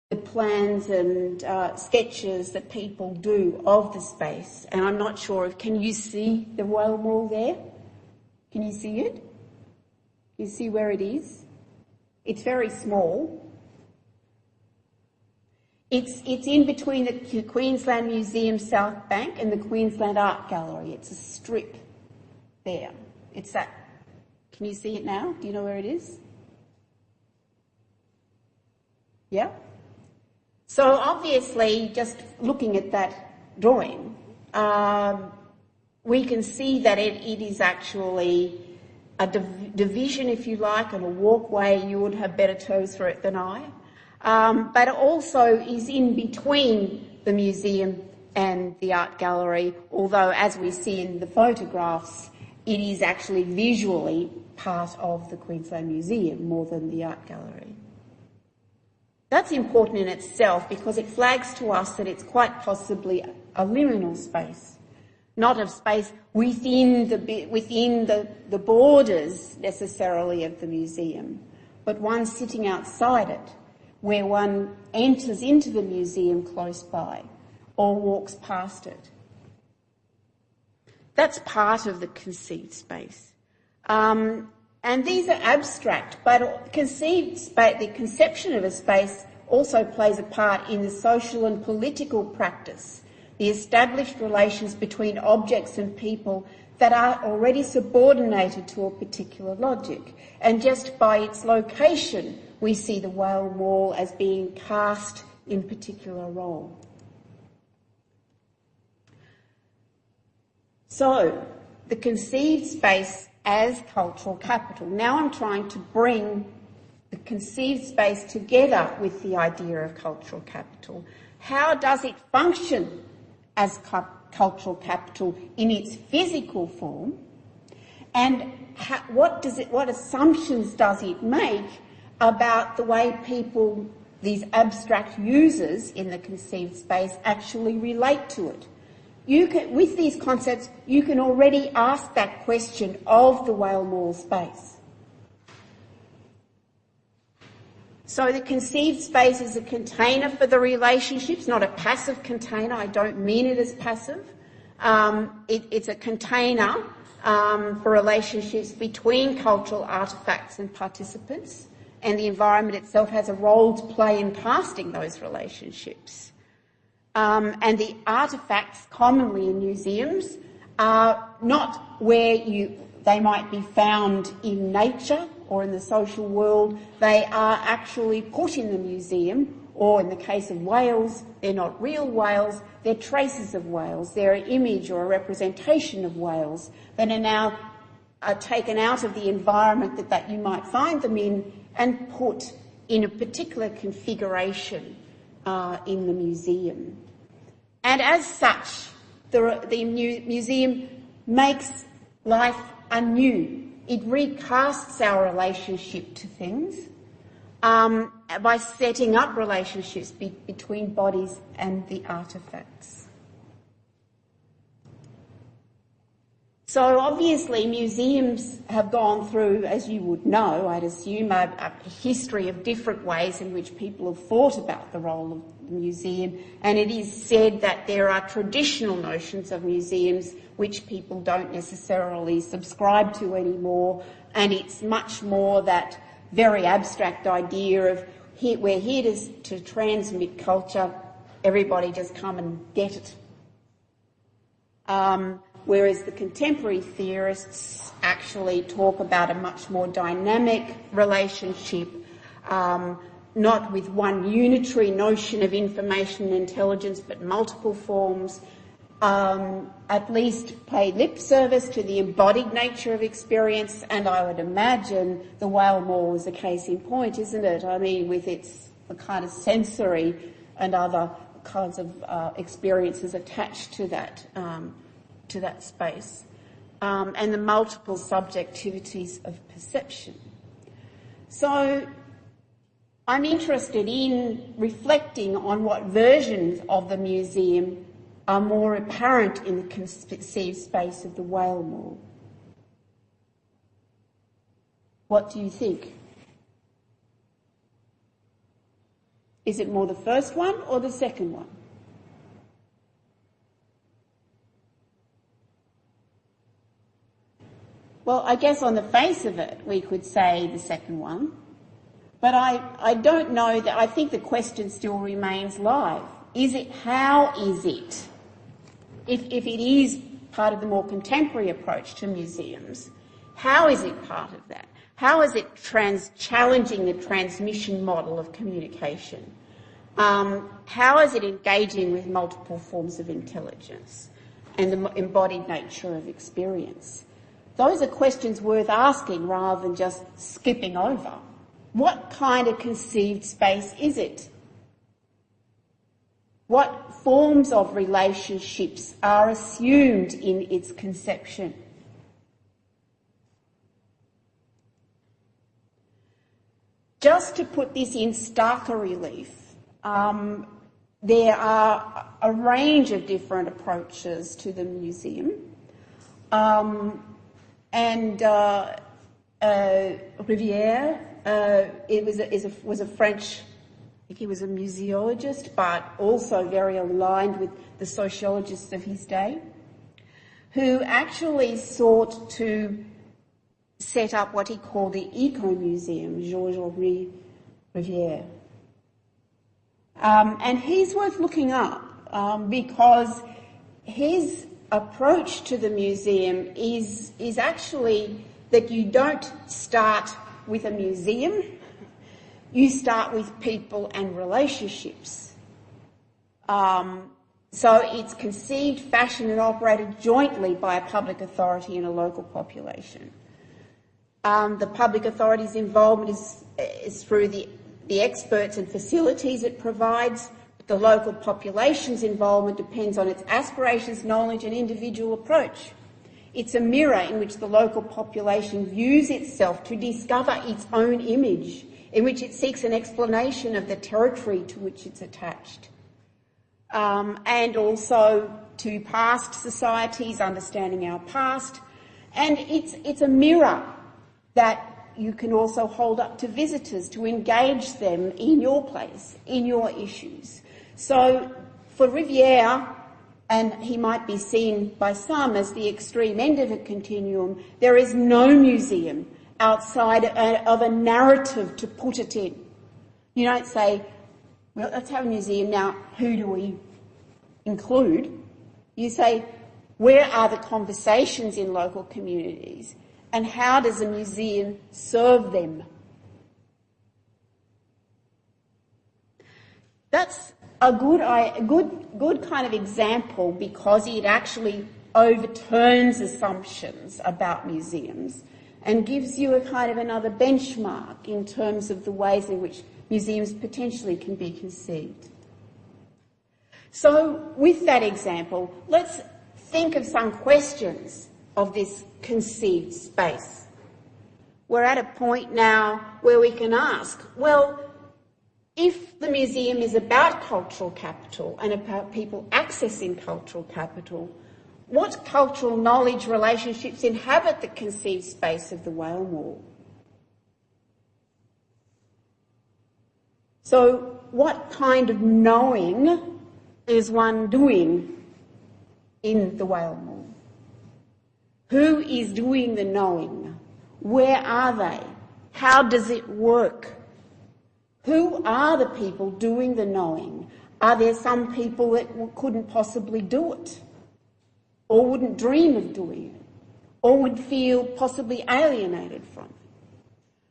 the plans and sketches that people do of the space. And I'm not sure if, can you see the whale wall there? Can you see it? You see where it is? It's very small. It's in between the Queensland Museum South Bank and the Queensland Art Gallery. It's a strip there. It's that. Can you see it now? Do you know where it is? Yeah? So obviously, just looking at that drawing, we can see that it is actually a division, if you like, and a walkway. You would have better toes for it than I. But it also is in between the museum and the art gallery, although as we see in the photographs, it is actually visually part of the Queensland Museum more than the art gallery. That's important in itself because it flags to us that it's quite possibly a liminal space, not a space within the borders necessarily of the museum, but one sitting outside it, where one enters into the museum close by or walks past it. That's part of the conceived space. And these are abstract, but the conception of a space also plays a part in the social and political practice, the established relations between objects and people that are already subordinated to a particular logic. And just by its location, we see the whale wall as being cast in particular role. So, the conceived space as cultural capital. Now I'm trying to bring the conceived space together with the idea of cultural capital. How does it function as cultural capital in its physical form? And what assumptions does it make about the way people, these abstract users in the conceived space, actually relate to it? With these concepts, you can already ask that question of the whale wall space. So the conceived space is a container for the relationships, not a passive container. I don't mean it as passive. It's a container for relationships between cultural artefacts and participants, and the environment itself has a role to play in casting those relationships. And the artefacts commonly in museums are not where they might be found in nature or in the social world. They are actually put in the museum, or in the case of whales, they're not real whales, they're traces of whales. They're an image or a representation of whales that are now taken out of the environment that you might find them in and put in a particular configuration in the museum. And as such, the museum makes life anew. It recasts our relationship to things by setting up relationships between bodies and the artefacts. So obviously museums have gone through, as you would know, I'd assume, a history of different ways in which people have thought about the role of the museum, and it is said that there are traditional notions of museums which people don't necessarily subscribe to anymore, and it's much more that very abstract idea of we're here to transmit culture, everybody just come and get it. Whereas the contemporary theorists actually talk about a much more dynamic relationship, not with one unitary notion of information and intelligence, but multiple forms, at least pay lip service to the embodied nature of experience, and I would imagine the whale wall is a case in point, isn't it? I mean, with its kind of sensory and other kinds of experiences attached to that space, and the multiple subjectivities of perception. So I'm interested in reflecting on what versions of the museum are more apparent in the conceived space of the whale wall. What do you think? Is it more the first one or the second one? Well, I guess on the face of it, we could say the second one. But I don't know that. I think the question still remains live. Is it, how is it? If it is part of the more contemporary approach to museums, how is it part of that? How is it challenging the transmission model of communication? How is it engaging with multiple forms of intelligence and the embodied nature of experience? Those are questions worth asking rather than just skipping over. What kind of conceived space is it? What forms of relationships are assumed in its conception? Just to put this in starker relief, there are a range of different approaches to the museum. Rivière was a French, I think he was a museologist, but also very aligned with the sociologists of his day, who actually sought to set up what he called the Eco-Museum, Georges-Henri Rivière. And he's worth looking up because his approach to the museum is actually that you don't start with a museum, you start with people and relationships. So it's conceived, fashioned and operated jointly by a public authority and a local population. The public authority's involvement is through the experts and facilities it provides. The local population's involvement depends on its aspirations, knowledge and individual approach. It's a mirror in which the local population views itself to discover its own image, in which it seeks an explanation of the territory to which it's attached. And also to past societies, understanding our past. And it's a mirror that you can also hold up to visitors to engage them in your place, in your issues. So for Rivière, and he might be seen by some as the extreme end of a continuum, there is no museum outside of a narrative to put it in. You don't say, well, let's have a museum now, who do we include? You say, where are the conversations in local communities and how does a museum serve them? That's a good kind of example because it actually overturns assumptions about museums and gives you a kind of another benchmark in terms of the ways in which museums potentially can be conceived. So with that example, let's think of some questions of this conceived space. We're at a point now where we can ask, well, if the museum is about cultural capital and about people accessing cultural capital, what cultural knowledge relationships inhabit the conceived space of the Whale Mall? So what kind of knowing is one doing in the Whale Mall? Who is doing the knowing? Where are they? How does it work? Who are the people doing the knowing? Are there some people that couldn't possibly do it, or wouldn't dream of doing it, or would feel possibly alienated from it?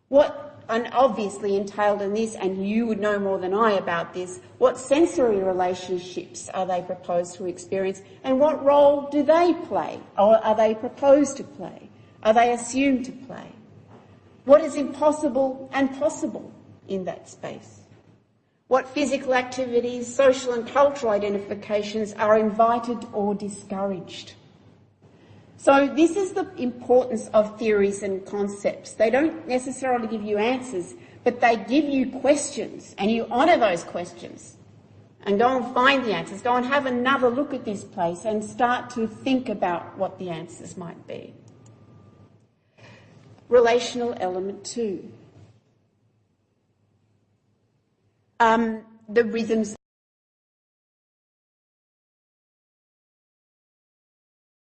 What, and obviously entailed in this, and you would know more than I about this, what sensory relationships are they proposed to experience, and what role do they play, or are they proposed to play? Are they assumed to play? What is impossible and possible in that space? What physical activities, social and cultural identifications are invited or discouraged? So this is the importance of theories and concepts. They don't necessarily give you answers, but they give you questions, and you honour those questions and go and find the answers. Go and have another look at this place and start to think about what the answers might be. Relational element 2. the rhythms